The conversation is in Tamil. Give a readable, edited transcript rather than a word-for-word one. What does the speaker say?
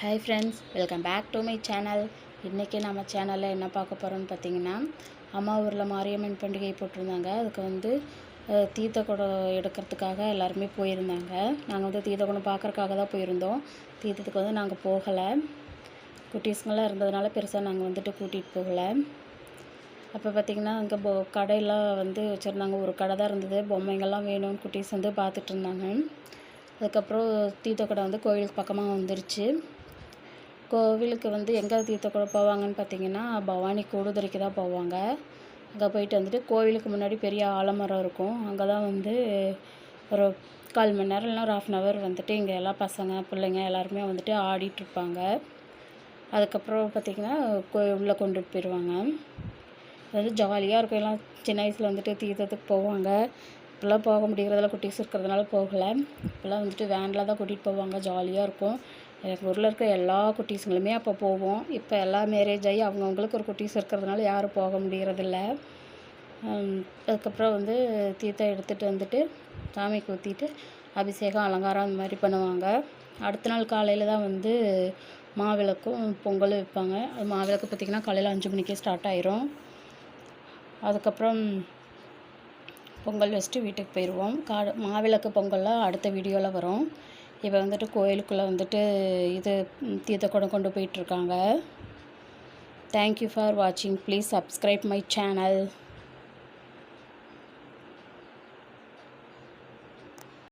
Hi friends, welcome back to my channel. இன்றைக்கி நம்ம சேனலில் என்ன பார்க்க போகிறோம்னு பார்த்தீங்கன்னா, அம்மா ஊரில் மாரியம்மன் பண்டிகை போட்டிருந்தாங்க. அதுக்கு தீர்த்த குடம் எடுக்கிறதுக்காக எல்லாருமே போயிருந்தாங்க. நாங்கள் தீர்த்த குடம் பார்க்குறக்காக தான் போயிருந்தோம். தீர்த்தத்துக்கு நாங்கள் போகலை. குட்டீஸுங்கெல்லாம் இருந்ததுனால பெருசாக நாங்கள் கூட்டிகிட்டு போகலை. அப்போ பார்த்திங்கன்னா அங்கே கடையெல்லாம் வச்சுருந்தாங்க. ஒரு கடை தான் இருந்தது. பொம்மைங்கள்லாம் வேணும்னு குட்டீஸ் பார்த்துட்டு இருந்தாங்க. அதுக்கப்புறம் தீர்த்த குடம் கோவிலுக்கு பக்கமாக வந்துருச்சு. கோவிலுக்கு எங்கே தீர்த்தக்குடம் போவாங்கன்னு பார்த்தீங்கன்னா, பவானி கூடுதுறைக்கு தான் போவாங்க. அங்கே போயிட்டு கோவிலுக்கு முன்னாடி பெரிய ஆலமரம் இருக்கும். அங்கே தான் ஒரு 1/4 மணி நேரம் இல்லைனா ஒரு 1/2 hour இங்கே எல்லா பசங்க பிள்ளைங்க எல்லாருமே ஆடிட்டுருப்பாங்க. அதுக்கப்புறம் பார்த்திங்கன்னா உள்ளே கொண்டுட்டு போயிடுவாங்க. ஜாலியாக இருக்கும். எல்லாம் சின்ன வயசில் தீர்த்தத்துக்கு போவாங்க. இப்போல்லாம் போக முடிகிறதில்ல, குட்டீஸ் இருக்கிறதுனால போகலை. இப்போல்லாம் வேனில் தான் கூட்டிகிட்டு போவாங்க. ஜாலியாக இருக்கும். எங்கள் ஊரில் இருக்க எல்லா குட்டீஸுங்களுமே அப்போ போவோம். இப்போ எல்லாம் மேரேஜ் ஆகி அவங்கவுங்களுக்கு ஒரு குட்டீஸ் இருக்கிறதுனால யாரும் போக முடிகிறதில்ல. அதுக்கப்புறம் தீர்த்தம் எடுத்துகிட்டு சாமிக்கு ஊற்றிட்டு அபிஷேகம் அலங்காரம் அந்த மாதிரி பண்ணுவாங்க. அடுத்த நாள் காலையில் தான் மாவிளக்கும் பொங்கலும் வைப்பாங்க. அது மாவிளக்கு பார்த்திங்கன்னா காலையில் 5 மணிக்கே ஸ்டார்ட் ஆயிரும். அதுக்கப்புறம் பொங்கல் வச்சுட்டு வீட்டுக்கு போயிடுவோம். மாவிளக்கு பொங்கல்லாம் அடுத்த வீடியோவில் வரும். இப்போ கோயிலுக்குள்ளே இது தீர்த்த குடம் கொண்டு போயிட்டுருக்காங்க. தேங்க்யூ ஃபார் வாட்சிங். Please subscribe my channel.